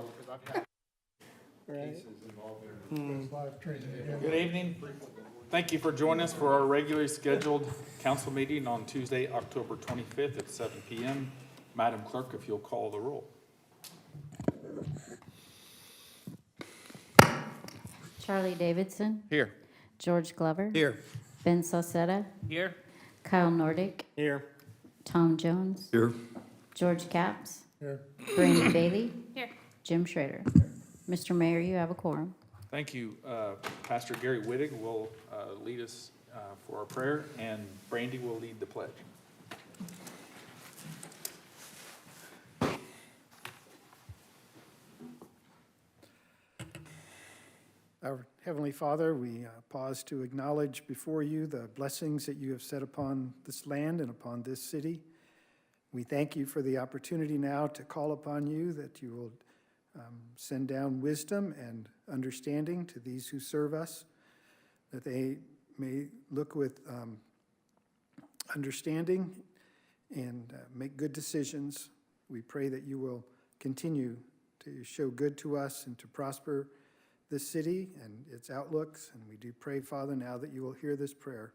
trouble because I've had cases involved there. Good evening. Thank you for joining us for our regularly scheduled council meeting on Tuesday, October 25th at 7 p.m. Madam Clerk, if you'll call the roll. Charlie Davidson. Here. George Glover. Here. Ben Saucetta. Here. Kyle Nordick. Here. Tom Jones. Here. George Capps. Here. Brandy Bailey. Here. Jim Schrader. Mr. Mayor, you have a quorum. Thank you. Pastor Gary Wittig will lead us for our prayer, and Brandy will lead the pledge. Our Heavenly Father, we pause to acknowledge before you the blessings that you have set upon this land and upon this city. We thank you for the opportunity now to call upon you, that you will send down wisdom and understanding to these who serve us, that they may look with understanding and make good decisions. We pray that you will continue to show good to us and to prosper this city and its outlooks. And we do pray, Father, now that you will hear this prayer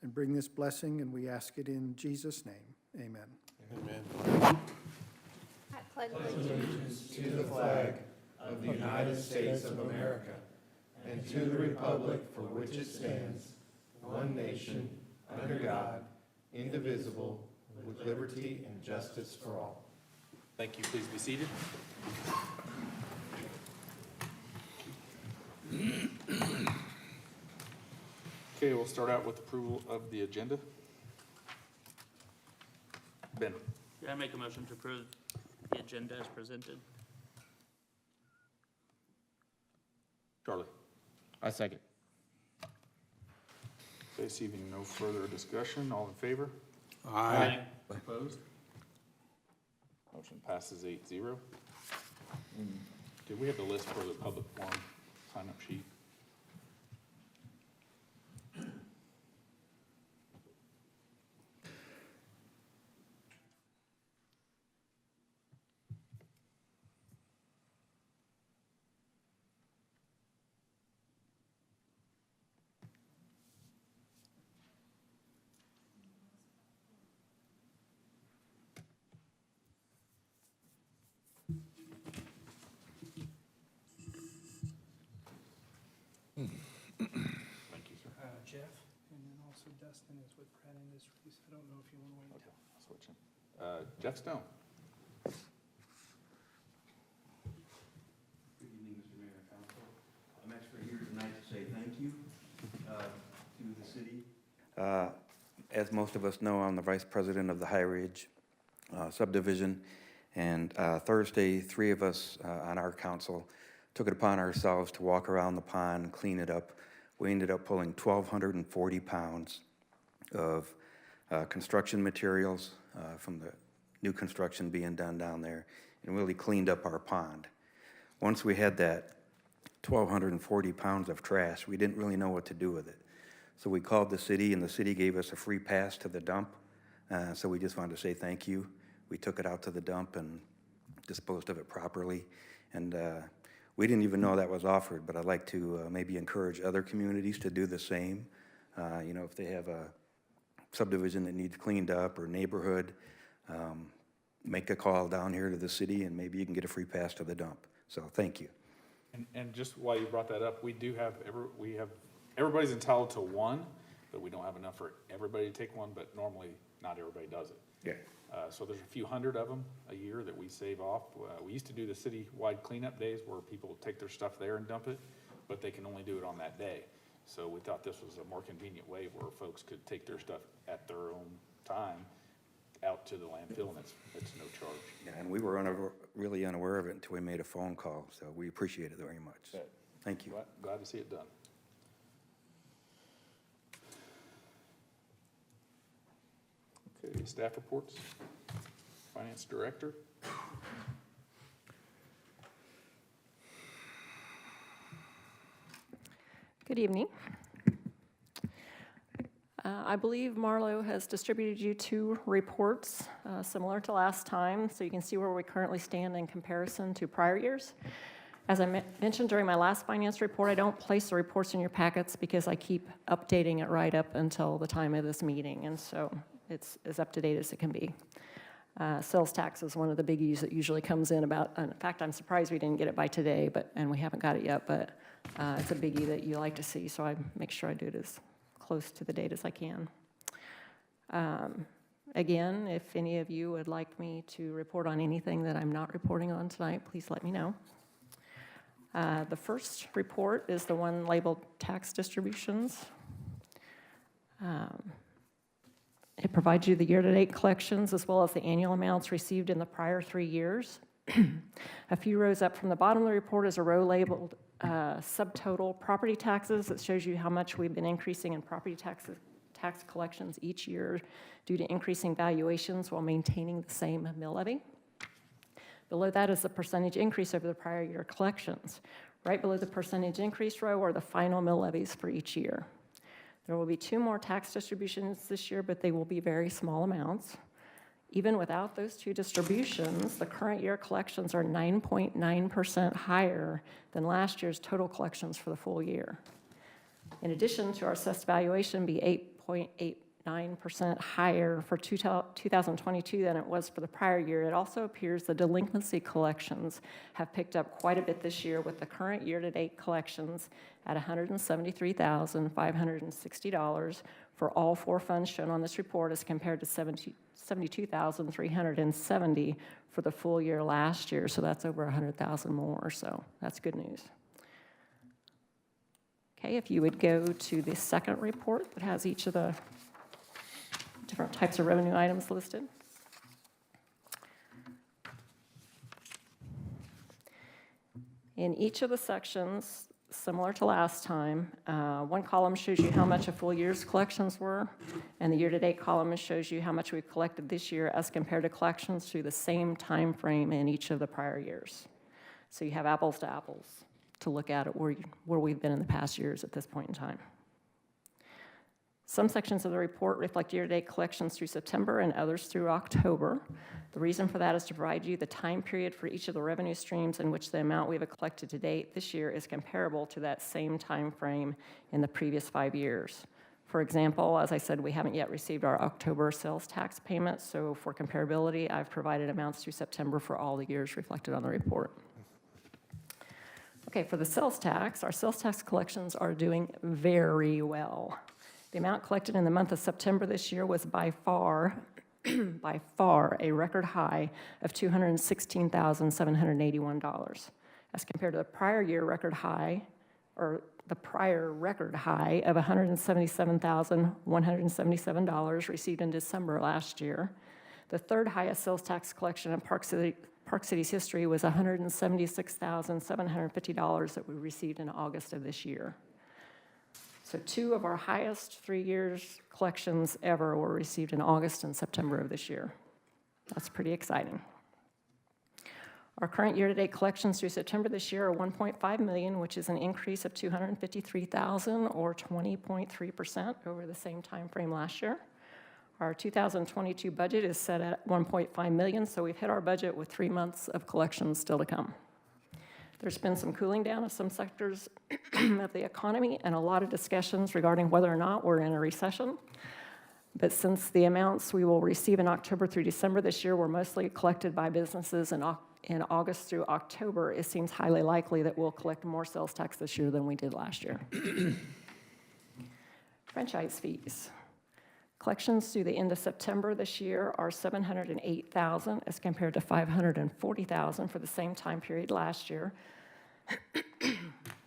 and bring this blessing, and we ask it in Jesus' name. Amen. Amen. I pledge allegiance To the flag of the United States of America and to the republic for which it stands, one nation, under God, indivisible, with liberty and justice for all. Thank you. Please be seated. Okay, we'll start out with approval of the agenda. Ben. Yeah, I make a motion to approve the agenda as presented. Charlie. I second. Okay, seeing no further discussion, all in favor? Aye. Opposed? Motion passes 8-0. Did we have the list for the public forum sign-up sheet? Thank you, sir. Jeff, and then also Dustin is with Pratt Industries. I don't know if you want to wait Okay, I'll switch him. Jeff Stone. Good evening, Mr. Mayor and Council. I'm actually here tonight to say thank you to the city. As most of us know, I'm the Vice President of the High Ridge subdivision, and Thursday, 3 of us on our council took it upon ourselves to walk around the pond and clean it up. We ended up pulling 1,240 pounds of construction materials from the new construction being done down there, and really cleaned up our pond. Once we had that 1,240 pounds of trash, we didn't really know what to do with it. So we called the city, and the city gave us a free pass to the dump. So we just wanted to say thank you. We took it out to the dump and disposed of it properly. And we didn't even know that was offered, but I'd like to maybe encourage other communities to do the same. You know, if they have a subdivision that needs cleaned up or neighborhood, make a call down here to the city, and maybe you can get a free pass to the dump. So thank you. And just while you brought that up, we do have, everybody's entitled to one, but we don't have enough for everybody to take one, but normally not everybody does it. Yeah. So there's a few hundred of them a year that we save off. We used to do the city-wide cleanup days where people take their stuff there and dump it, but they can only do it on that day. So we thought this was a more convenient way where folks could take their stuff at their own time out to the landfill, and it's no charge. Yeah, and we were really unaware of it until we made a phone call, so we appreciate it very much. Good. Thank you. Glad to see it done. Okay, staff reports. Finance Director. Good evening. I believe Marlo has distributed you 2 reports similar to last time, so you can see where we currently stand in comparison to prior years. As I mentioned during my last finance report, I don't place the reports in your packets because I keep updating it right up until the time of this meeting, and so it's as up to date as it can be. Sales tax is one of the biggies that usually comes in about, in fact, I'm surprised we didn't get it by today, and we haven't got it yet, but it's a biggie that you like to see, so I make sure I do it as close to the date as I can. Again, if any of you would like me to report on anything that I'm not reporting on tonight, please let me know. The first report is the one labeled tax distributions. It provides you the year-to-date collections as well as the annual amounts received in the prior 3 years. A few rows up from the bottom of the report is a row labeled subtotal property taxes that shows you how much we've been increasing in property tax collections each year due to increasing valuations while maintaining the same mill levy. Below that is the percentage increase over the prior year collections. Right below the percentage increase row are the final mill levies for each year. There will be 2 more tax distributions this year, but they will be very small amounts. Even without those 2 distributions, the current year collections are 9.9% higher than last year's total collections for the full year. In addition to our assessed valuation be 8.89% higher for 2022 than it was for the prior year, it also appears the delinquency collections have picked up quite a bit this year, with the current year-to-date collections at $173,560 for all 4 funds shown on this report as compared to $72,370 for the full year last year, so that's over $100,000 more, so that's good news. Okay, if you would go to the second report that has each of the different types of revenue items listed. In each of the sections, similar to last time, one column shows you how much a full year's collections were, and the year-to-date column shows you how much we collected this year as compared to collections through the same time frame in each of the prior years. So you have apples to apples to look at where we've been in the past years at this point in time. Some sections of the report reflect year-to-date collections through September and others through October. The reason for that is to provide you the time period for each of the revenue streams in which the amount we've collected to date this year is comparable to that same time frame in the previous 5 years. For example, as I said, we haven't yet received our October sales tax payment, so for comparability, I've provided amounts through September for all the years reflected on the report. Okay, for the sales tax, our sales tax collections are doing very well. The amount collected in the month of September this year was by far a record high of $216,781, as compared to the prior year record high, or the prior record high of $177,177 received in December last year. The third highest sales tax collection in Park City's history was $176,750 that we received in August of this year. So 2 of our highest 3 years collections ever were received in August and September of this year. That's pretty exciting. Our current year-to-date collections through September this year are $1.5 million, which is an increase of $253,000 or 20.3% over the same time frame last year. Our 2022 budget is set at $1.5 million, so we've hit our budget with 3 months of collections still to come. There's been some cooling down of some sectors of the economy and a lot of discussions regarding whether or not we're in a recession. But since the amounts we will receive in October through December this year were mostly collected by businesses in August through October, it seems highly likely that we'll collect more sales tax this year than we did last year. Franchise fees. Collections through the end of September this year are $708,000 as compared to $540,000 for the same time period last year.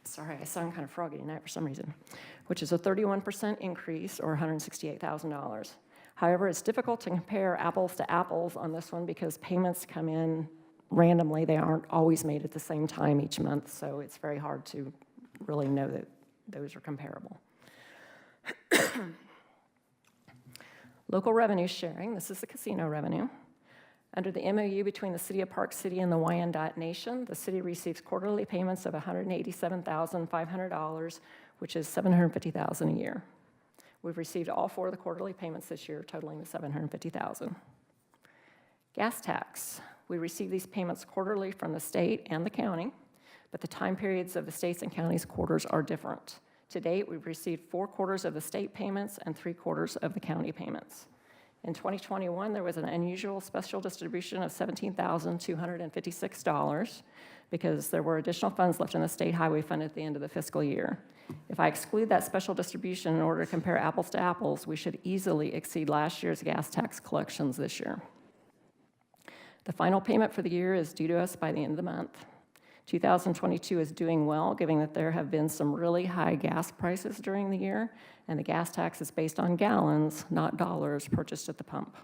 Sorry, I sound kind of froggy tonight for some reason, which is a 31% increase or $168,000. However, it's difficult to compare apples to apples on this one because payments come in randomly. They aren't always made at the same time each month, so it's very hard to really know that those are comparable. Local revenue sharing, this is the casino revenue. Under the MOU between the City of Park City and the Wyandotte Nation, the city receives quarterly payments of $187,500, which is $750,000 a year. We've received all 4 of the quarterly payments this year, totaling the $750,000. Gas tax. We receive these payments quarterly from the state and the county, but the time periods of the state's and county's quarters are different. To date, we've received 4 quarters of the state payments and 3 quarters of the county payments. In 2021, there was an unusual special distribution of $17,256 because there were additional funds left in the state highway fund at the end of the fiscal year. If I exclude that special distribution in order to compare apples to apples, we should easily exceed last year's gas tax collections this year. The final payment for the year is due to us by the end of the month. 2022 is doing well, given that there have been some really high gas prices during the year, and the gas tax is based on gallons, not dollars purchased at the pump.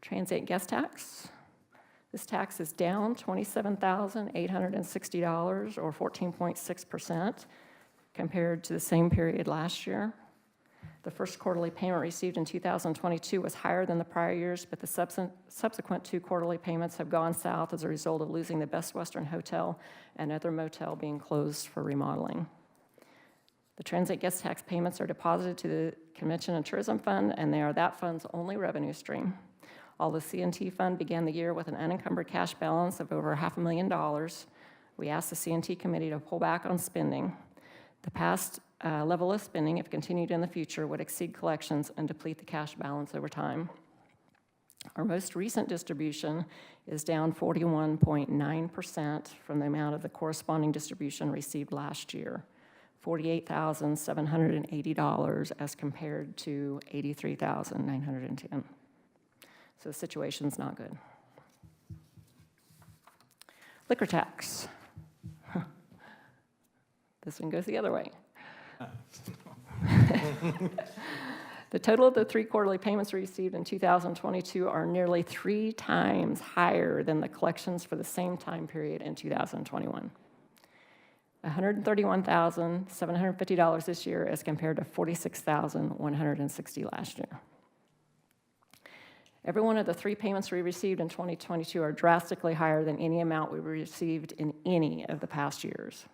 Transient guest tax. This tax is down $27,860, or 14.6%, compared to the same period last year. The first quarterly payment received in 2022 was higher than the prior years, but the subsequent 2 quarterly payments have gone south as a result of losing the Best Western Hotel and other motel being closed for remodeling. The transient guest tax payments are deposited to the Convention and Tourism Fund, and they are that fund's only revenue stream. All the C&T Fund began the year with an unencumbered cash balance of over $500,000. We asked the C&T Committee to pull back on spending. The past level of spending, if continued in the future, would exceed collections and deplete the cash balance over time. Our most recent distribution is down 41.9% from the amount of the corresponding distribution received last year, $48,780 as compared to $83,910. So the situation's not good. Liquor tax. This one goes the other way. The total of the 3 quarterly payments received in 2022 are nearly 3 times higher than the collections for the same time period in 2021. $131,750 this year as compared to $46,160 last year. Every one of the 3 payments we received in 2022 are drastically higher than any amount we received in any of the past years.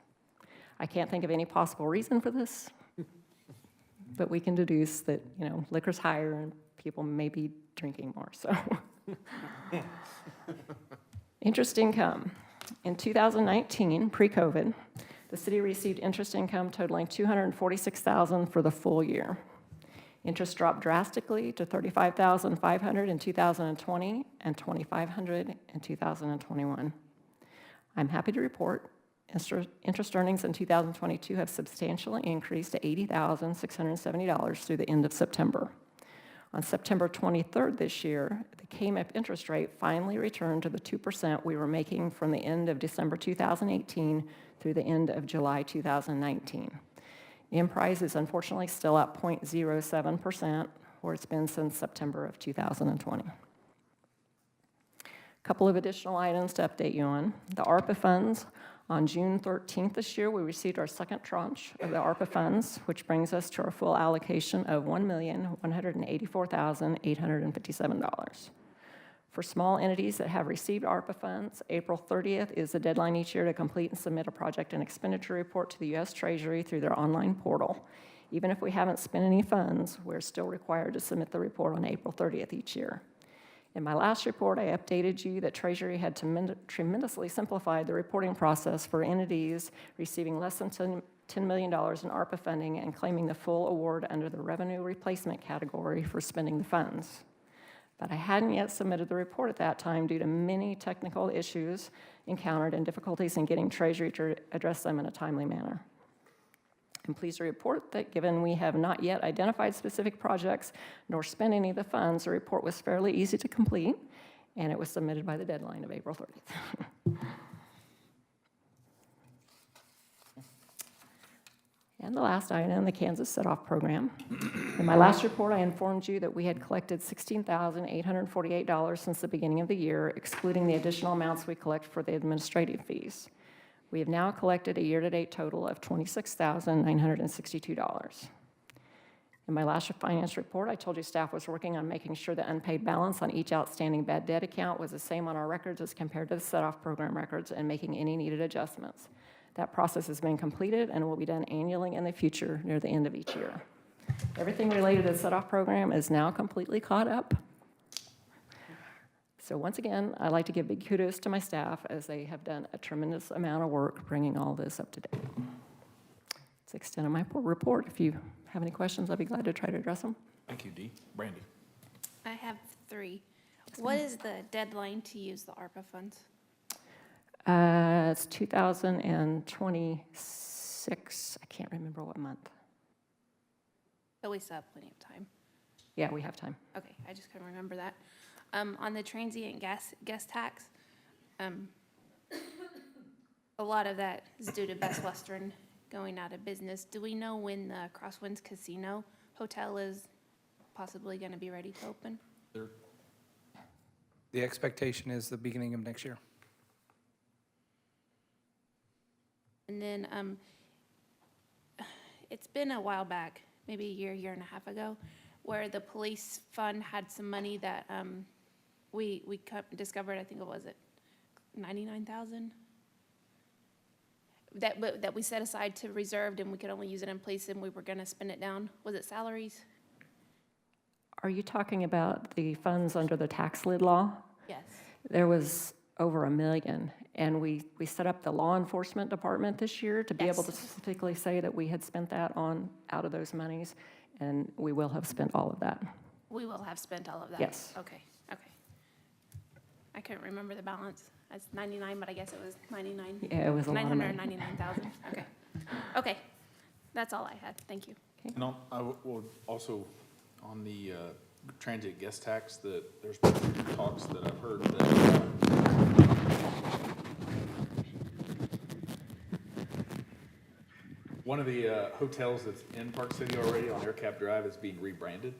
I can't think of any possible reason for this, but we can deduce that, liquor's higher and people may be drinking more, so. Interest income. In 2019, pre-COVID, the city received interest income totaling $246,000 for the full year. Interest dropped drastically to $35,500 in 2020 and $2,500 in 2021. I'm happy to report interest earnings in 2022 have substantially increased to $80,670 through the end of September. On September 23rd this year, the KMIP interest rate finally returned to the 2% we were making from the end of December 2018 through the end of July 2019. The price is unfortunately still at 0.07%, where it's been since September of 2020. A couple of additional items to update you on. The ARPA funds. On June 13th this year, we received our second tranche of the ARPA funds, which brings us to our full allocation of $1,184,857. For small entities that have received ARPA funds, April 30th is the deadline each year to complete and submit a project and expenditure report to the U.S. Treasury through their online portal. Even if we haven't spent any funds, we're still required to submit the report on April 30th each year. In my last report, I updated you that Treasury had tremendously simplified the reporting process for entities receiving less than $10 million in ARPA funding and claiming the full award under the revenue replacement category for spending the funds. But I hadn't yet submitted the report at that time due to many technical issues encountered and difficulties in getting Treasury to address them in a timely manner. I'm pleased to report that given we have not yet identified specific projects nor spent any of the funds, the report was fairly easy to complete, and it was submitted by the deadline of April 30th. And the last item, the Kansas Set-Off Program. In my last report, I informed you that we had collected $16,848 since the beginning of the year, excluding the additional amounts we collect for the administrative fees. We have now collected a year-to-date total of $26,962. In my last finance report, I told you staff was working on making sure the unpaid balance on each outstanding bad debt account was the same on our records as compared to the set-off program records and making any needed adjustments. That process has been completed and will be done annually in the future near the end of each year. Everything related to the set-off program is now completely caught up. So once again, I'd like to give big kudos to my staff as they have done a tremendous amount of work bringing all this up to date. It's the extent of my report. If you have any questions, I'd be glad to try to address them. Thank you, Dee. Brandy? I have 3. What is the deadline to use the ARPA funds? It's 2026. I can't remember what month. So we still have plenty of time. Yeah, we have time. Okay, I just couldn't remember that. On the transient guest tax, a lot of that is due to Best Western going out of business. Do we know when the Crosswinds Casino Hotel is possibly going to be ready to open? The expectation is the beginning of next year. And then it's been a while back, maybe a year and a half ago, where the police fund had some money that we discovered, I think it was 99,000? That we set aside to reserved and we could only use it in place and we were gonna spend it down. Was it salaries? Are you talking about the funds under the tax lid law? Yes. There was over $1 million, and we set up the law enforcement department this year to be able to Yes. specifically say that we had spent that out of those monies, and we will have spent all of that. We will have spent all of that? Yes. Okay. I couldn't remember the balance. It's 99, but I guess it was 99. Yeah, it was a lot of money. 999,000. Okay. That's all I had. Thank you. And I will also, on the transient guest tax, that there's been talks that I've heard that one of the hotels that's in Park City already on Aircap Drive is being rebranded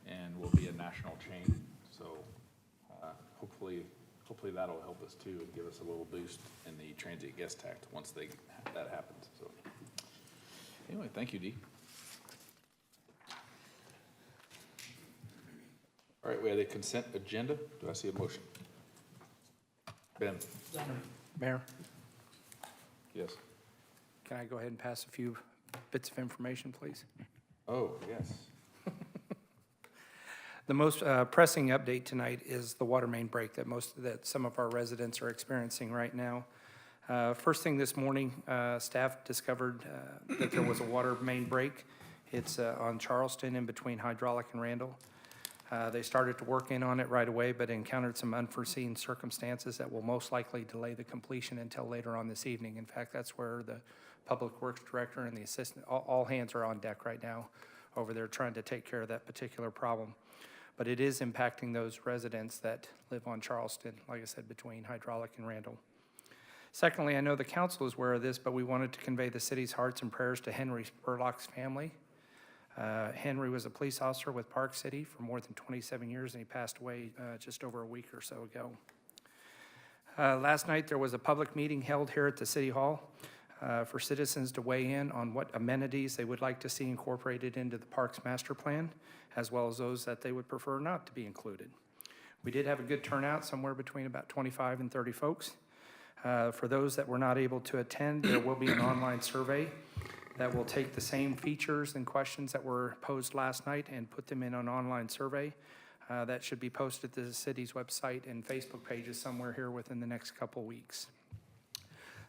and will be a national chain. So hopefully that'll help us too and give us a little boost in the transient guest tax once that happens. So anyway, thank you, Dee. All right, we have the consent agenda. Do I see a motion? Ben? Mayor, Yes. can I go ahead and pass a few bits of information, please? Oh, yes. The most pressing update tonight is the water main break that some of our residents are experiencing right now. First thing this morning, staff discovered that there was a water main break. It's on Charleston in between Hydraulic and Randall. They started to work in on it right away, but encountered some unforeseen circumstances that will most likely delay the completion until later on this evening. In fact, that's where the Public Works Director and the assistant, all hands are on deck right now over there trying to take care of that particular problem. But it is impacting those residents that live on Charleston, like I said, between Hydraulic and Randall. Secondly, I know the council is aware of this, but we wanted to convey the city's hearts and prayers to Henry Spurlock's family. Henry was a police officer with Park City for more than 27 years, and he passed away just over a week or so ago. Last night, there was a public meeting held here at the City Hall for citizens to weigh in on what amenities they would like to see incorporated into the Parks Master Plan, as well as those that they would prefer not to be included. We did have a good turnout, somewhere between about 25 and 30 folks. For those that were not able to attend, there will be an online survey that will take the same features and questions that were posed last night and put them in an online survey. That should be posted to the city's website and Facebook pages somewhere here within the next couple weeks.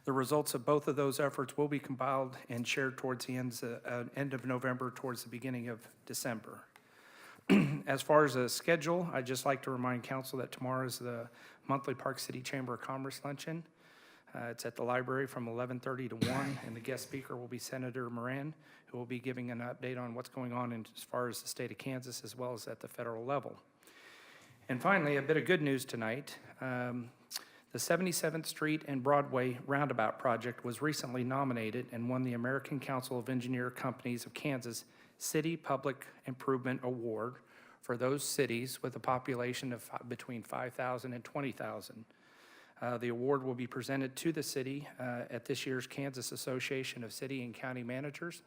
The results of both of those efforts will be compiled and shared towards the end of November, towards the beginning of December. As far as the schedule, I'd just like to remind council that tomorrow is the monthly Park City Chamber of Commerce luncheon. It's at the library from 11:30 to 1, and the guest speaker will be Senator Moran, who will be giving an update on what's going on as far as the state of Kansas, as well as at the federal level. And finally, a bit of good news tonight. The 77th Street and Broadway Roundabout project was recently nominated and won the American Council of Engineer Companies of Kansas City Public Improvement Award for those cities with a population of between 5,000 and 20,000. The award will be presented to the city at this year's Kansas Association of City and County Managers,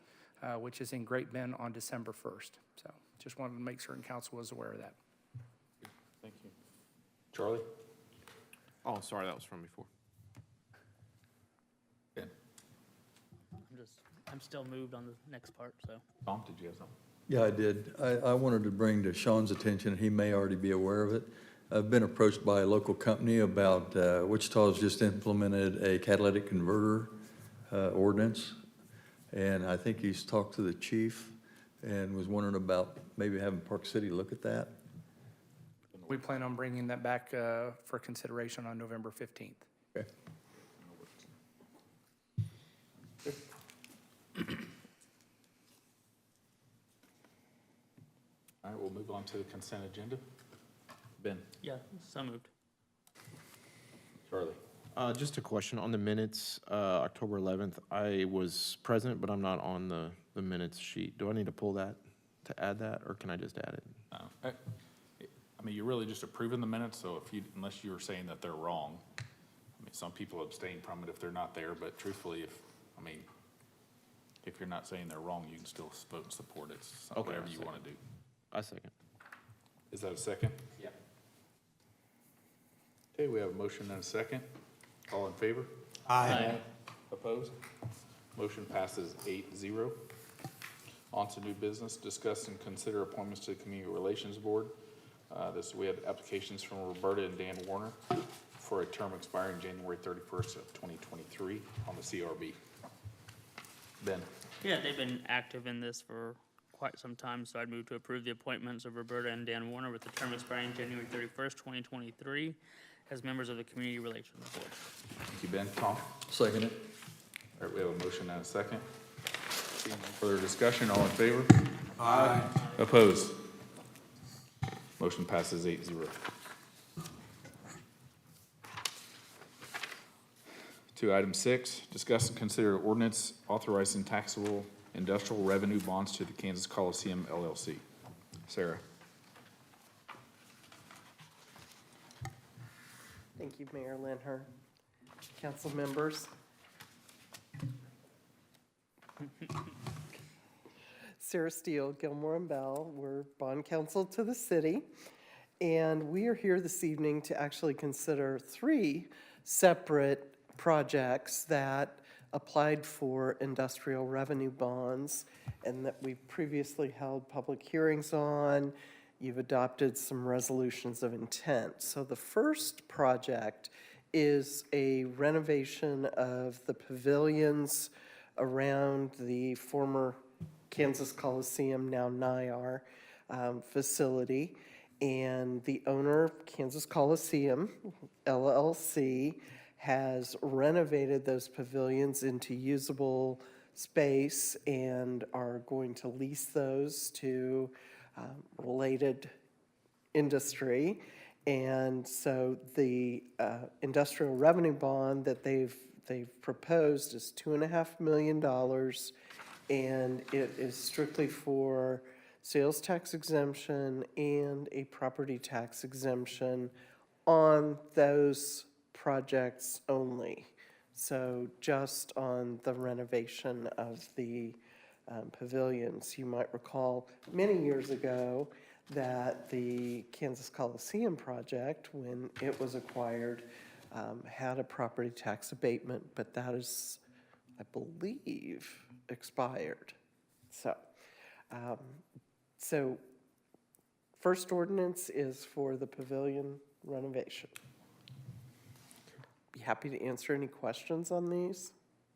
which is in Great Bend on December 1st. So just wanted to make certain council was aware of that. Thank you. Charlie? Oh, sorry, that was from before. Ben? I'm still moved on the next part, so. Tom, did you have something? Yeah, I did. I wanted to bring to Sean's attention, he may already be aware of it. I've been approached by a local company about, Wichita's just implemented a catalytic converter ordinance. And I think he's talked to the chief and was wondering about maybe having Park City look at that. We plan on bringing that back for consideration on November 15th. Okay. All right, we'll move on to the consent agenda. Ben, Yeah, so moved. Charlie. Just a question on the minutes, October 11th. I was present, but I'm not on the minutes sheet. Do I need to pull that to add that, or can I just add it? I mean, you're really just approving the minutes, so if you, unless you were saying that they're wrong. I mean, some people abstain from it if they're not there, but truthfully, if you're not saying they're wrong, you can still vote and support it. It's Okay, whatever I'll you second. want to do. I second. Is that a second? Yeah. Okay, we have a motion and a second. All in favor? Aye. Opposed? Motion passes 8-0. On to new business, discuss and consider appointments to the Community Relations Board. We have applications from Roberta and Dan Warner for a term expiring January 31st of 2023 on the CRB. Ben, Yeah, they've been active in this for quite some time, so I'd move to approve the appointments of Roberta and Dan Warner with the term expiring January 31st, 2023 as members of the Community Relations Board. thank you, Ben. Tom? Second it. All right, we have a motion and a second. Seeing no further discussion, all in favor? Aye. Opposed? Motion passes 8-0. To item 6, discuss and consider ordinance authorizing taxable industrial revenue bonds to the Kansas Coliseum LLC. Sarah? Thank you, Mayor Linher. Council members. Sarah Steele, Gilmore and Bell, we're bond counsel to the city. And we are here this evening to actually consider 3 separate projects that applied for industrial revenue bonds and that we've previously held public hearings on. You've adopted some resolutions of intent. So the first project is a renovation of the pavilions around the former Kansas Coliseum, now NIAR, facility. And the owner, Kansas Coliseum LLC, has renovated those pavilions into usable space and are going to lease those to related industry. And so the industrial revenue bond that they've proposed is $2.5 million, and it is strictly for sales tax exemption and a property tax exemption on those projects only. So just on the renovation of the pavilions. You might recall many years ago that the Kansas Coliseum project, when it was acquired, had a property tax abatement, but that is, I believe, expired. So first ordinance is for the pavilion renovation. Be happy to answer any questions on these.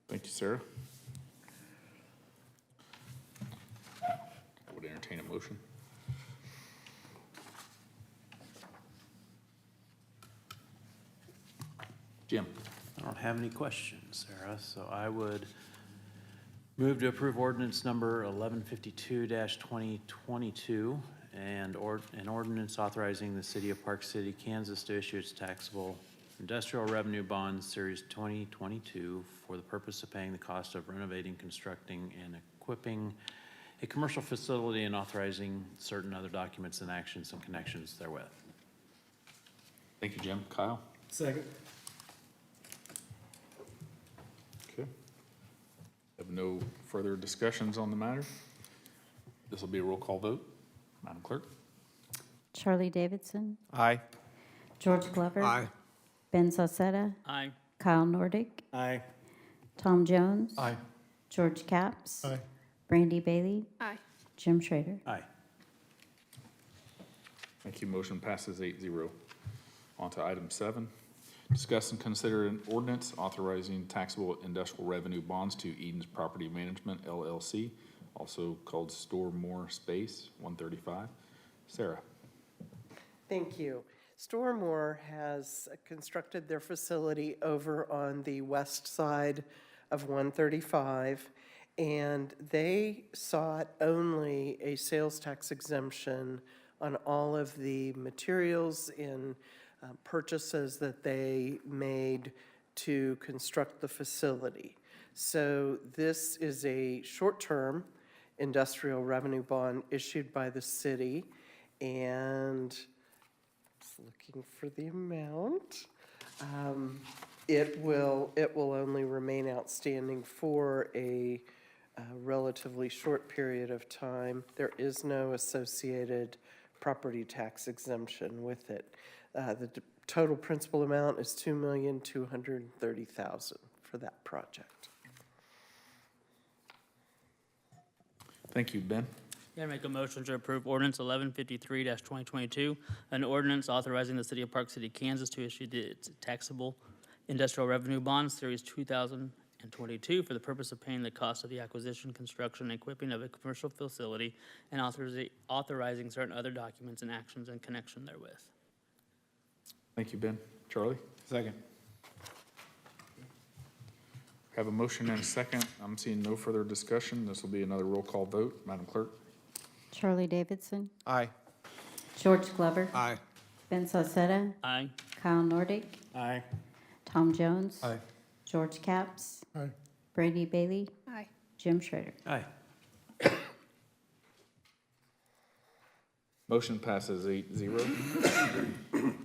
Thank you, Sarah. I would entertain a motion. Jim? I don't have any questions, Sarah, so I would move to approve ordinance number 1152-2022 and an ordinance authorizing the city of Park City, Kansas to issue its taxable industrial revenue bonds series 2022 for the purpose of paying the cost of renovating, constructing, and equipping a commercial facility and authorizing certain other documents and actions and connections therewith. Thank you, Jim. Kyle? Second. Okay. Have no further discussions on the matter. This will be a roll call vote. Madam Clerk? Charlie Davidson, Aye. George Glover. Aye. Ben Sosetta, Aye. Kyle Nordick, Aye. Tom Jones. Aye. George Capps. Aye. Brandy Bailey. Aye. Jim Schrader. Aye. Thank you. Motion passes 8-0. On to item 7. Discuss and consider an ordinance authorizing taxable industrial revenue bonds to Eden's Property Management LLC, also called Store More Space 135. Sarah. Thank you. Stormore has constructed their facility over on the west side of 135, and they sought only a sales tax exemption on all of the materials and purchases that they made to construct the facility. So this is a short-term industrial revenue bond issued by the city, and just looking for the amount. It will only remain outstanding for a relatively short period of time. There is no associated property tax exemption with it. The total principal amount is $2,230,000 for that project. Thank you. Ben. Yeah, I make a motion to approve ordinance 1153-2022, an ordinance authorizing the city of Park City, Kansas to issue its taxable industrial revenue bond, series 2022, for the purpose of paying the cost of the acquisition, construction, and equipping of a commercial facility, and authorizing certain other documents and actions in connection therewith. Thank you, Ben. Charlie? Second. Have a motion and a second. I'm seeing no further discussion. This will be another roll call vote. Madam Clerk? Charlie Davidson. Aye. George Glover. Aye. Ben Sosetta. Aye. Kyle Nordick. Aye. Tom Jones. Aye. George Capps. Aye. Brandy Bailey. Aye. Jim Schrader. Aye. Motion passes 8-0.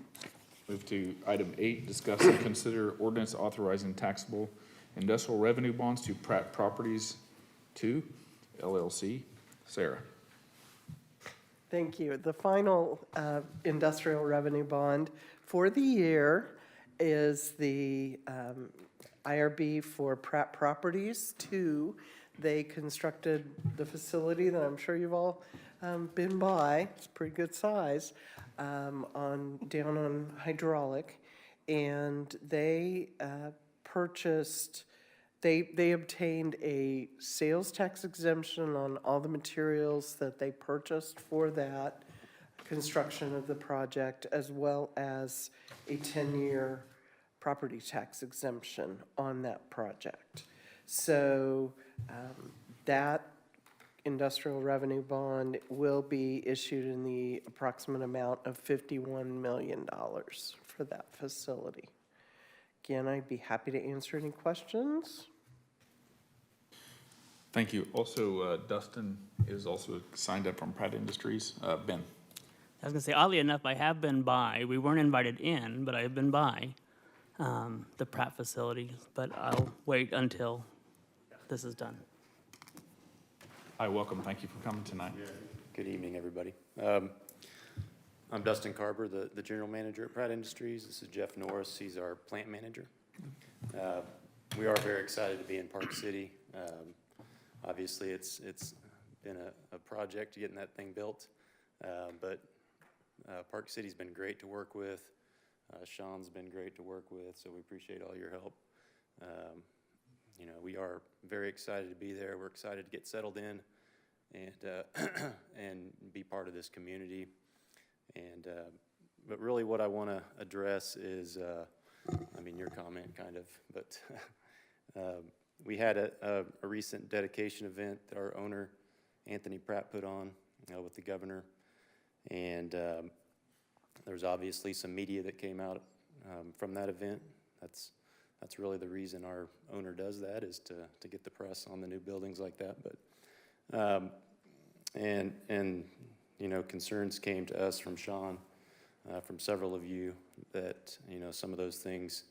Move to item 8, discuss and consider ordinance authorizing taxable industrial revenue bonds to Pratt Properties 2, LLC. Sarah. Thank you. The final industrial revenue bond for the year is the IRB for Pratt Properties 2. They constructed the facility that I'm sure you've all been by. It's a pretty good size, down on Hydraulic. And they they obtained a sales tax exemption on all the materials that they purchased for that construction of the project, as well as a 10-year property tax exemption on that project. So that industrial revenue bond will be issued in the approximate amount of $51 million for that facility. Again, I'd be happy to answer any questions. Thank you. Also, Dustin is also signed up from Pratt Industries. Ben. I was gonna say, oddly enough, I have been by, we weren't invited in, but I have been by the Pratt facility, but I'll wait until this is done. Hi, welcome. Thank you for coming tonight. Good evening, everybody. I'm Dustin Carver, the general manager at Pratt Industries. This is Jeff Norris. He's our plant manager. We are very excited to be in Park City. Obviously, it's been a project getting that thing built, but Park City's been great to work with. Sean's been great to work with, so we appreciate all your help. You know, we are very excited to be there. We're excited to get settled in and be part of this community. And but really what I want to address is, I mean, your comment kind of, but we had a recent dedication event that our owner, Anthony Pratt, put on with the governor. And there's obviously some media that came out from that event. That's really the reason our owner does that, is to get the press on the new buildings like that. But and you know, concerns came to us from Sean, from several of you, that you know, some of those things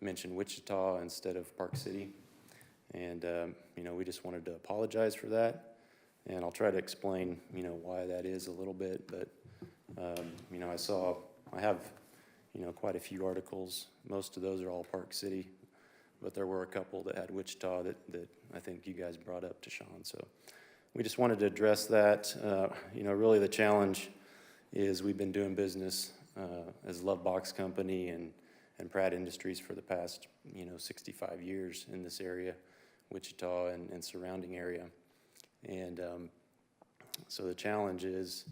mention Wichita instead of Park City, and you know, we just wanted to apologize for that, and I'll try to explain you know why that is a little bit. But you know, I have you know quite a few articles. Most of those are all Park City, but there were a couple that had Wichita that I think you guys brought up to Sean. So we just wanted to address that. You know, really the challenge is we've been doing business as Love Box Company and Pratt Industries for the past, 65 years in this area, Wichita and surrounding area. And so the challenge is,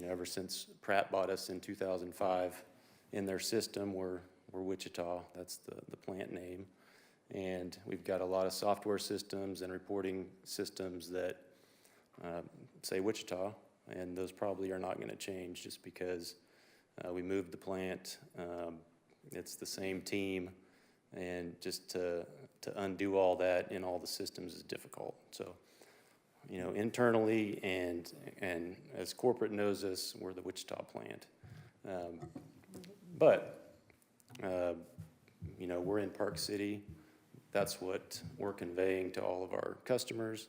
ever since Pratt bought us in 2005, in their system, we're Wichita, that's the plant name. And we've got a lot of software systems and reporting systems that say Wichita, and those probably are not going to change just because we moved the plant. It's the same team, and just to undo all that in all the systems is difficult. So, internally and as corporate knows us, we're the Wichita plant. But we're in Park City. That's what we're conveying to all of our customers.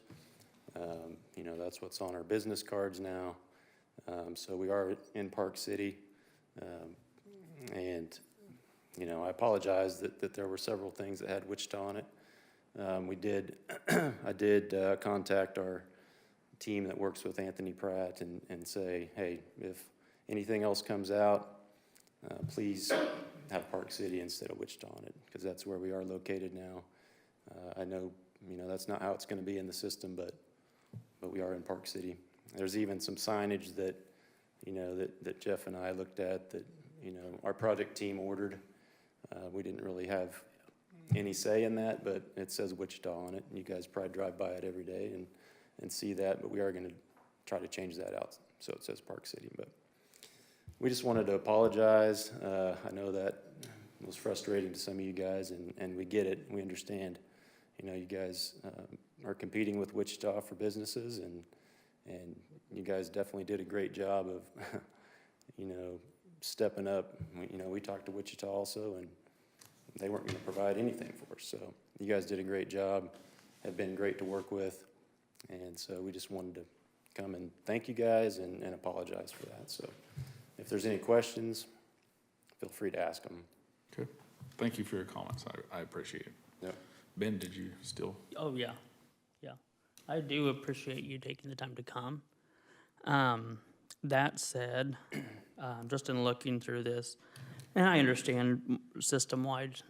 That's what's on our business cards now. So we are in Park City. And I apologize that there were several things that had Wichita on it. I did contact our team that works with Anthony Pratt and say, hey, if anything else comes out, please have Park City instead of Wichita on it, because that's where we are located now. I know, that's not how it's going to be in the system, but we are in Park City. There's even some signage that, that Jeff and I looked at that, our project team ordered. We didn't really have any say in that, but it says Wichita on it. And you guys probably drive by it every day and see that, but we are going to try to change that out so it says Park City. But we just wanted to apologize. I know that was frustrating to some of you guys, and we get it. We understand. You guys are competing with Wichita for businesses, and you guys definitely did a great job of, stepping up. We talked to Wichita also, and they weren't going to provide anything for us. So you guys did a great job, have been great to work with, and so we just wanted to come and thank you guys and apologize for that. So if there's any questions, feel free to ask them. Okay. Thank you for your comments. I appreciate it. Yep. Ben, did you still? Oh, yeah, yeah. I do appreciate you taking the time to come. That said, just in looking through this, and I understand system-wide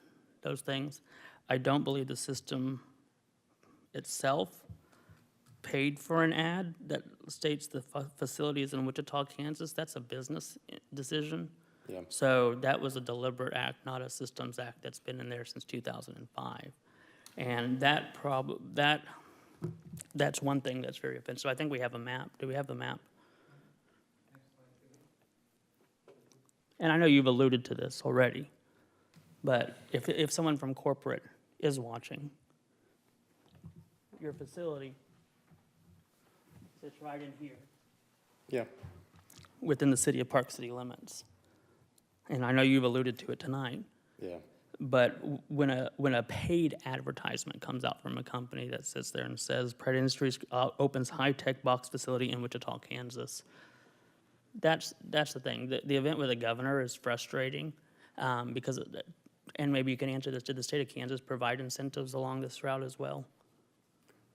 those things, I don't believe the system itself paid for an ad that states the facility is in Wichita, Kansas. That's a business decision. Yeah. So that was a deliberate act, not a systems act that's been in there since 2005. And that's one thing that's very offensive. I think we have a map. Do we have the map? And I know you've alluded to this already, but if someone from corporate is watching, your facility sits right in here. Yeah. Within the city of Park City limits. And I know you've alluded to it tonight. Yeah. But when a paid advertisement comes out from a company that sits there and says Pratt Industries opens high-tech box facility in Wichita, Kansas, that's the thing. The event with the governor is frustrating because of that. And maybe you can answer this. Did the state of Kansas provide incentives along this route as well?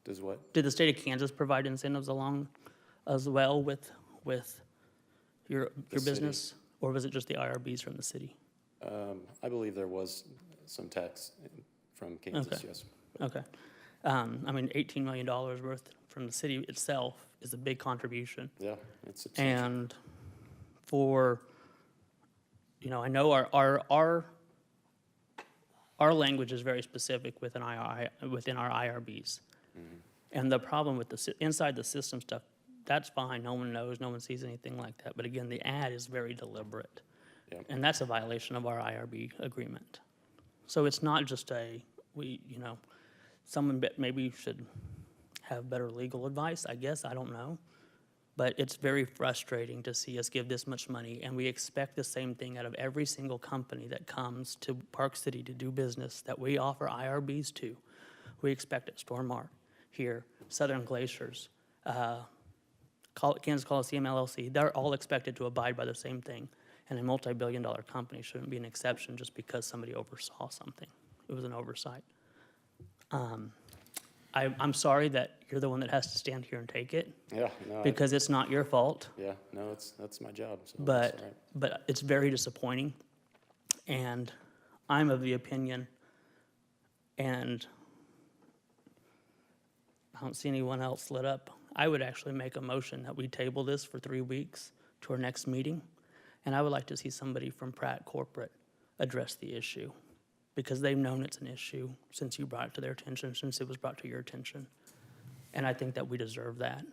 Does what? Did the state of Kansas provide incentives along as well with your business? Or was it just the IRBs from the city? I believe there was some tax from Kansas, Okay. yes. Okay. $18 million worth from the city itself is a big contribution. Yeah, it's substantial. And for, I know our language is very specific within our IRBs. Mm-hmm. And the problem with inside the system stuff, that's fine. No one knows, no one sees anything like that. But again, the ad is very deliberate. Yep. And that's a violation of our IRB agreement. So it's not just someone maybe should have better legal advice, I guess, I don't know. But it's very frustrating to see us give this much money, and we expect the same thing out of every single company that comes to Park City to do business that we offer IRBs to. We expect it. Stormart here, Southern Glaciers, Kansas Coliseum LLC, they're all expected to abide by the same thing. And a multi-billion-dollar company shouldn't be an exception just because somebody oversaw something. It was an oversight. I'm sorry that you're the one that has to stand here and take it, Yeah, no, because it's not your fault, yeah, no, that's my job, so. that's all right. but it's very disappointing. And I'm of the opinion, and I don't see anyone else lit up, I would actually make a motion that we table this for 3 weeks to our next meeting. And I would like to see somebody from Pratt Corporate address the issue, because they've known it's an issue since you brought it to their attention, since it was brought to your attention. And I think that we deserve that.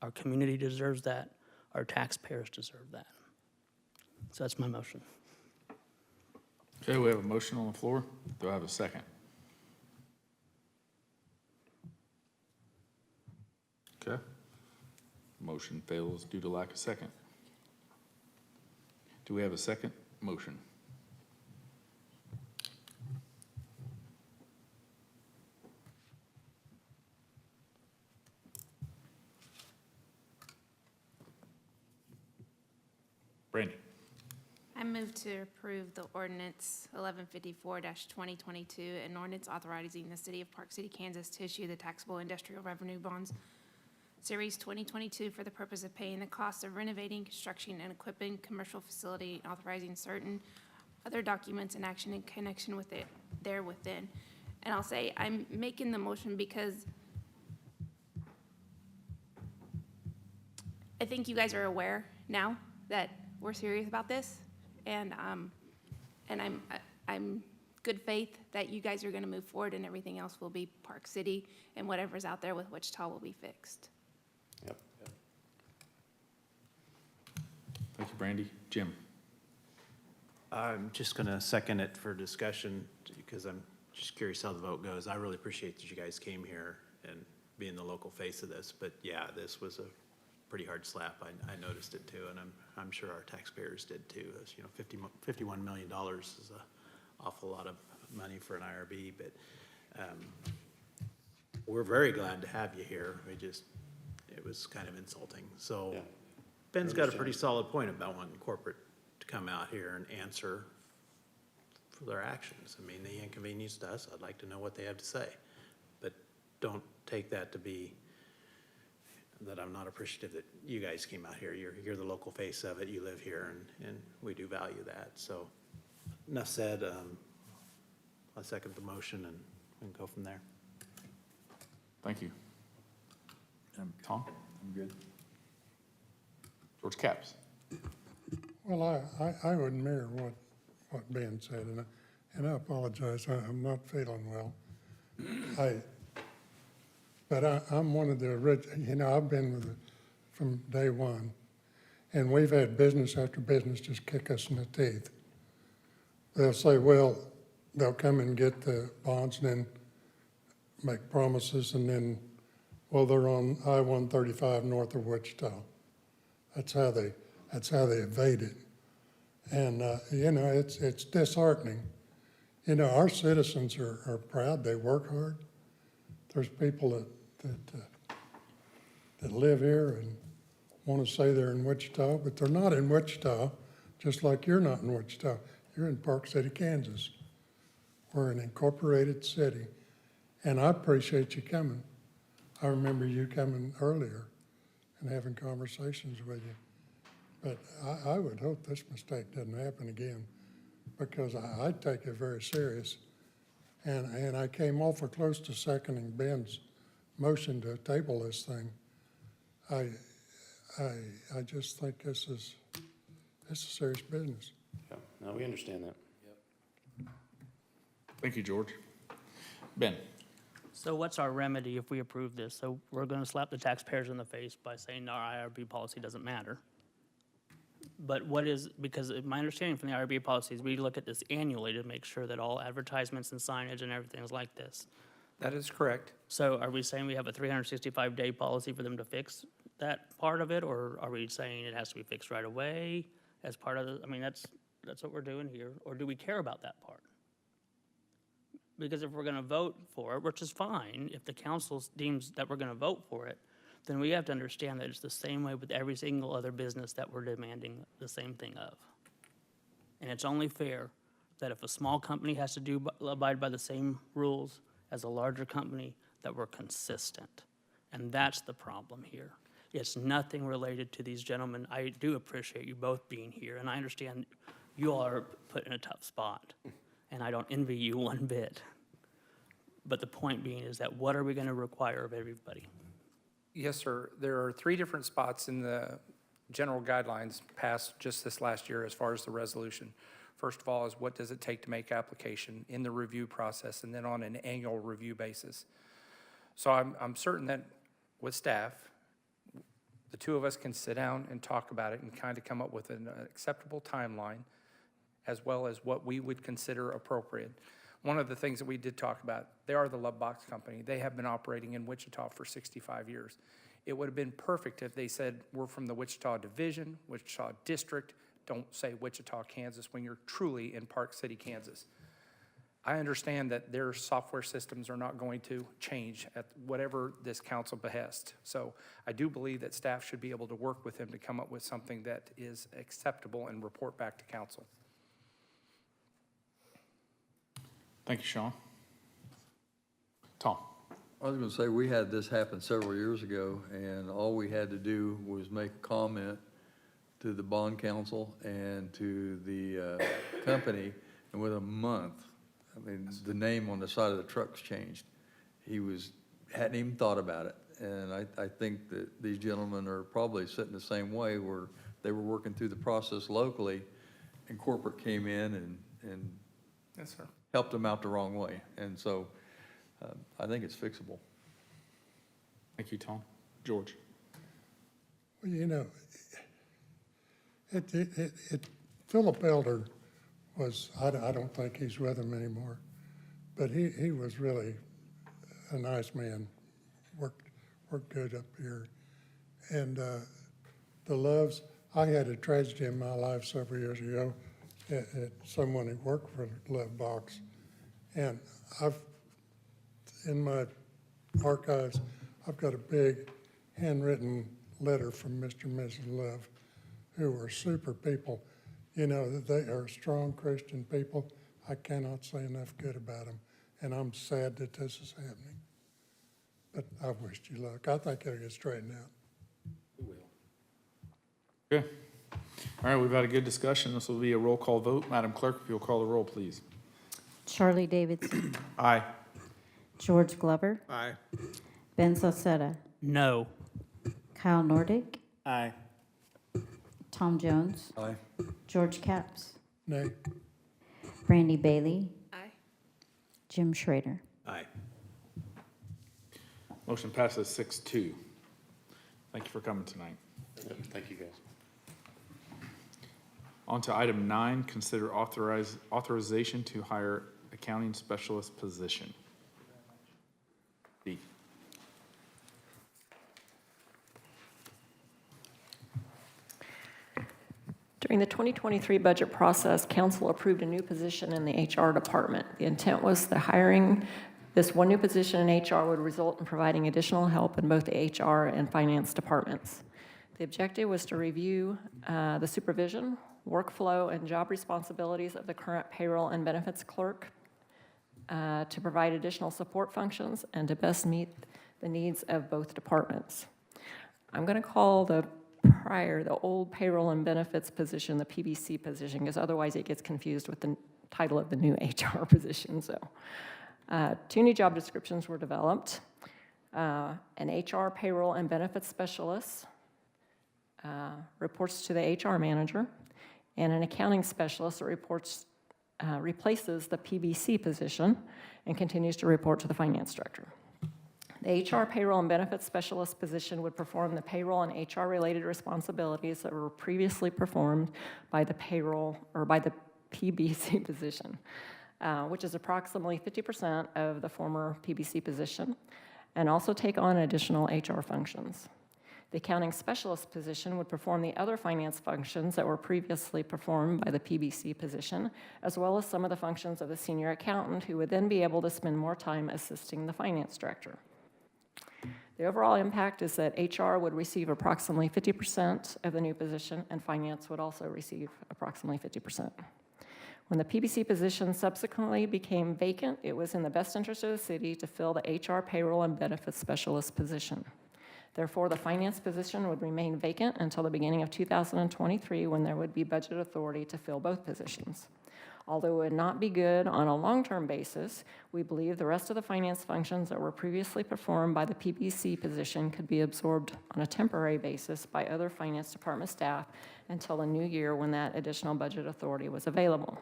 Our community deserves that. Our taxpayers deserve that. So that's my motion. Okay, we have a motion on the floor. Do I have a second? Okay. Motion fails due to lack of second. Do we have a second motion? Brandy? I move to approve the ordinance 1154-2022, an ordinance authorizing the city of Park City, Kansas to issue the taxable industrial revenue bonds Series 2022 for the purpose of paying the cost of renovating, construction, and equipping commercial facility, and authorizing certain other documents and action in connection with it therewithin. And I'll say, I'm making the motion because I think you guys are aware now that we're serious about this. And I'm good faith that you guys are gonna move forward and everything else will be Park City, and whatever's out there with Wichita will be fixed. Yep. Thank you, Brandy. Jim? I'm just going to second it for discussion because I'm just curious how the vote goes. I really appreciate that you guys came here and being the local face of this, but yeah, this was a pretty hard slap. I noticed it too, and I'm sure our taxpayers did too. As you know, $51 million is an awful lot of money for an IRB, but we're very glad to have you here. It was kind of insulting. So Yeah. Ben's got a pretty solid point about wanting corporate to come out here and answer for their actions. I mean, the inconvenience to us, I'd like to know what they have to say. But don't take that to be that I'm not appreciative that you guys came out here. You're the local face of it. You live here, and we do value that. So enough said. I second the motion, and we can go from there. Thank you. Tom? I'm good. George Capps? Well, I would mirror what Ben said, and I apologize, I'm not feeling well. But I'm one of the original, I've been with it from day one, and we've had business after business just kick us in the teeth. They'll say, well, they'll come and get the bonds and then make promises, and then, well, they're on I-135 north of Wichita. That's how they evade it. And, it's disheartening. Our citizens are proud, they work hard. There's people that live here and want to say they're in Wichita, but they're not in Wichita, just like you're not in Wichita. You're in Park City, Kansas. We're an incorporated city, and I appreciate you coming. I remember you coming earlier and having conversations with you. But I would hope this mistake doesn't happen again, because I take it very serious. And I came awful close to seconding Ben's motion to table this thing. I just think this is serious business. Yeah, no, we understand that. Thank you, George. Ben? So what's our remedy if we approve this? So we're going to slap the taxpayers in the face by saying our IRB policy doesn't matter. But because my understanding from the IRB policy is we look at this annually to make sure that all advertisements and signage and everything is like this. That is correct. So are we saying we have a 365-day policy for them to fix that part of it? Or are we saying it has to be fixed right away as part of the, that's what we're doing here. Or do we care about that part? Because if we're going to vote for it, which is fine, if the council deems that we're going to vote for it, then we have to understand that it's the same way with every single other business that we're demanding the same thing of. And it's only fair that if a small company has to abide by the same rules as a larger company, that were consistent. And that's the problem here. It's nothing related to these gentlemen. I do appreciate you both being here, and I understand you all are put in a tough spot, and I don't envy you one bit. But the point being is that what are we going to require of everybody? Yes, sir. There are 3 different spots in the general guidelines passed just this last year as far as the resolution. First of all is what does it take to make application in the review process and then on an annual review basis. So I'm certain that with staff, the 2 of us can sit down and talk about it and kind of come up with an acceptable timeline as well as what we would consider appropriate. One of the things that we did talk about, they are the Love Box Company. They have been operating in Wichita for 65 years. It would have been perfect if they said, we're from the Wichita Division, Wichita District. Don't say Wichita, Kansas, when you're truly in Park City, Kansas. I understand that their software systems are not going to change at whatever this council behests. So I do believe that staff should be able to work with them to come up with something that is acceptable and report back to council. Thank you, Sean. Tom? I was going to say, we had this happen several years ago, and all we had to do was make a comment to the bond counsel and to the company, and within a month, I mean, the name on the side of the trucks changed. He hadn't even thought about it, and I think that these gentlemen are probably sitting the same way, where they were working through the process locally, and corporate came in and Yes, sir. helped them out the wrong way, and so I think it's fixable. Thank you, Tom. George? Well, you know, Philip Elder was, I don't think he's with them anymore, but he was really a nice man, worked good up here. And the Loves, I had a tragedy in my life several years ago. Someone who worked for the Love Box, and in my archives, I've got a big handwritten letter from Mr. and Mrs. Love, who were super people. You know, that they are strong Christian people. I cannot say enough good about them, and I'm sad that this is happening. But I wish you luck. I think it'll get straightened out. We will. Good. All right, we've had a good discussion. This will be a roll call vote. Madam Clerk, if you'll call the roll, please. Charlie Davidson. Aye. George Glover. Aye. Ben Sosetta. No. Kyle Nordick. Aye. Tom Jones. Aye. George Capps. Nay. Brandy Bailey. Aye. Jim Schrader. Aye. Motion passes 6-2. Thank you for coming tonight. Thank you, guys. On to item 9, consider authorization to hire accounting specialist position. B. During the 2023 budget process, council approved a new position in the HR department. The intent was the hiring this one new position in HR would result in providing additional help in both the HR and finance departments. The objective was to review the supervision, workflow, and job responsibilities of the current payroll and benefits clerk, to provide additional support functions, and to best meet the needs of both departments. I'm going to call the old payroll and benefits position, the PBC position, because otherwise it gets confused with the title of the new HR position. So 2 new job descriptions were developed. An HR payroll and benefits specialist reports to the HR manager, and an accounting specialist that replaces the PBC position and continues to report to the finance director. The HR payroll and benefits specialist position would perform the payroll and HR-related responsibilities that were previously performed by the payroll or by the PBC position, which is approximately 50% of the former PBC position, and also take on additional HR functions. The accounting specialist position would perform the other finance functions that were previously performed by the PBC position, as well as some of the functions of the senior accountant, who would then be able to spend more time assisting the finance director. The overall impact is that HR would receive approximately 50% of the new position, and finance would also receive approximately 50%. When the PBC position subsequently became vacant, it was in the best interest of the city to fill the HR payroll and benefits specialist position. Therefore, the finance position would remain vacant until the beginning of 2023, when there would be budget authority to fill both positions. Although it would not be good on a long-term basis, we believe the rest of the finance functions that were previously performed by the PBC position could be absorbed on a temporary basis by other finance department staff until the new year, when that additional budget authority was available.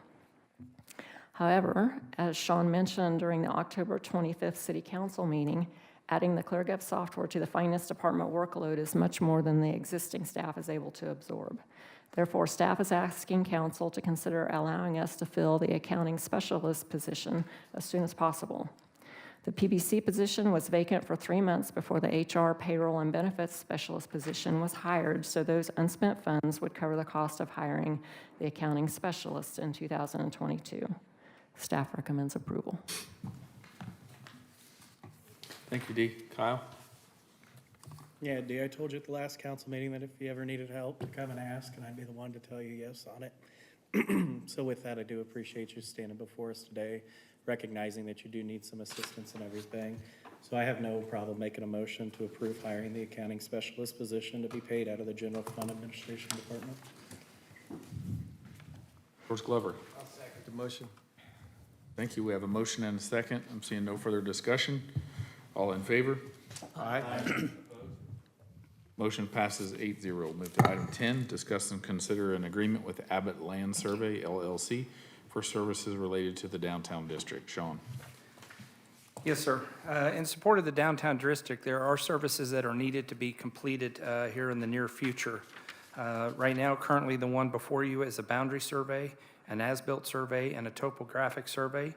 However, as Sean mentioned during the October 25th City Council meeting, adding the ClearGov software to the finance department workload is much more than the existing staff is able to absorb. Therefore, staff is asking council to consider allowing us to fill the accounting specialist position as soon as possible. The PBC position was vacant for 3 months before the HR payroll and benefits specialist position was hired, so those unspent funds would cover the cost of hiring the accounting specialist in 2022. Staff recommends approval. Thank you, Dee. Kyle? Yeah, Dee, I told you at the last council meeting that if you ever needed help, to come and ask, and I'd be the one to tell you yes on it. So with that, I do appreciate you standing before us today, recognizing that you do need some assistance and everything. So I have no problem making a motion to approve hiring the accounting specialist position to be paid out of the general fund administration department. George Glover? I'll second the motion. Thank you. We have a motion and a second. I'm seeing no further discussion. All in favor? Aye. Motion passes 8-0. Move to item 10, discuss and consider an agreement with Abbott Land Survey LLC for services related to the downtown district. Sean? Yes, sir. In support of the downtown district, there are services that are needed to be completed here in the near future. Right now, currently, the one before you is a boundary survey, an as-built survey, and a topographic survey.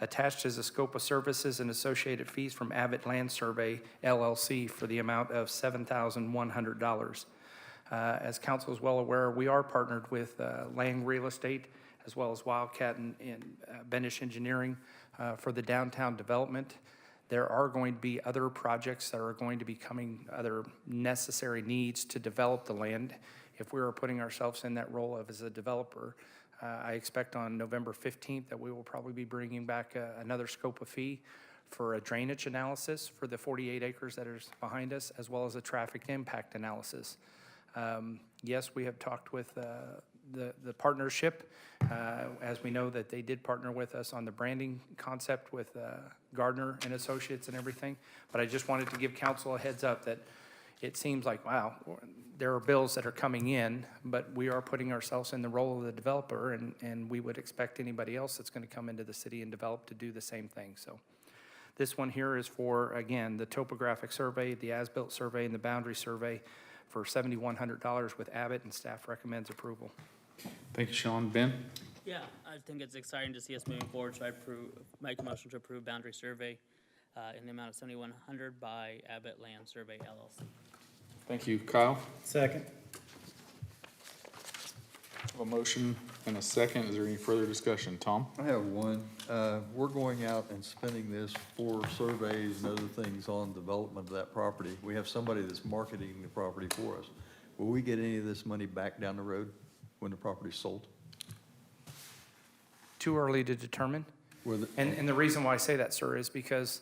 Attached is a scope of services and associated fees from Abbott Land Survey LLC for the amount of $7,100. As council is well aware, we are partnered with Lang Real Estate as well as Wildcat and Benish Engineering for the downtown development. There are going to be other projects that are going to be coming, other necessary needs to develop the land. If we are putting ourselves in that role as a developer, I expect on November 15th that we will probably be bringing back another scope of fee for a drainage analysis for the 48 acres that is behind us, as well as a traffic impact analysis. Yes, we have talked with the partnership, as we know that they did partner with us on the branding concept with Gardner and Associates and everything. But I just wanted to give council a heads up that it seems like, wow, there are bills that are coming in, but we are putting ourselves in the role of the developer, and we would expect anybody else that's going to come into the city and develop to do the same thing. So this one here is for, again, the topographic survey, the as-built survey, and the boundary survey for $7,100 with Abbott, and staff recommends approval. Thank you, Sean. Ben? Yeah, I think it's exciting to see us moving forward, so I make a motion to approve boundary survey in the amount of $7,100 by Abbott Land Survey LLC. Thank you. Kyle? Second. A motion and a second. Is there any further discussion? Tom? I have one. We're going out and spending this for surveys and other things on development of that property. We have somebody that's marketing the property for us. Will we get any of this money back down the road when the property's sold? Too early to determine. And the reason why I say that, sir, is because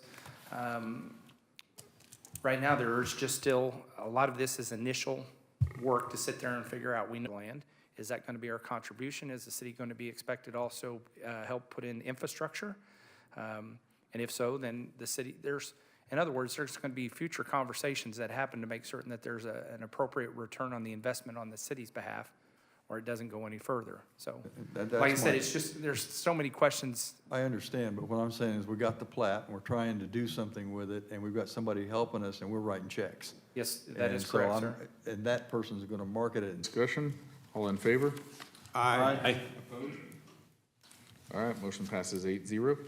right now there's just still, a lot of this is initial work to sit there and figure out, we know land. Is that going to be our contribution? Is the city going to be expected also help put in infrastructure? And if so, then the city, in other words, there's going to be future conversations that happen to make certain that there's an appropriate return on the investment on the city's behalf, or it doesn't go any further. So, like I said, it's just, there's so many questions. I understand, but what I'm saying is we got the plat and we're trying to do something with it, and we've got somebody helping us and we're writing checks. Yes, that is And so correct, sir. And that person's gonna market it. Discussion? All in favor? Aye. Opposed? All right, motion passes 8-0.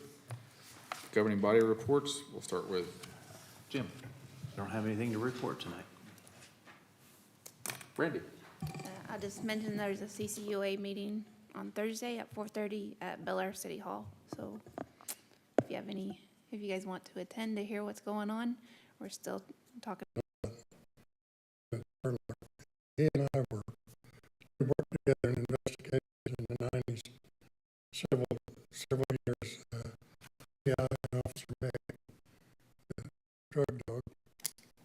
Governing body reports, we'll start with Jim. Don't have anything to report tonight. Randy? I just mentioned there's a CCUA meeting on Thursday at 4:30 at Bel Air City Hall. So if you guys want to attend to hear what's going on, we're still talking. He and I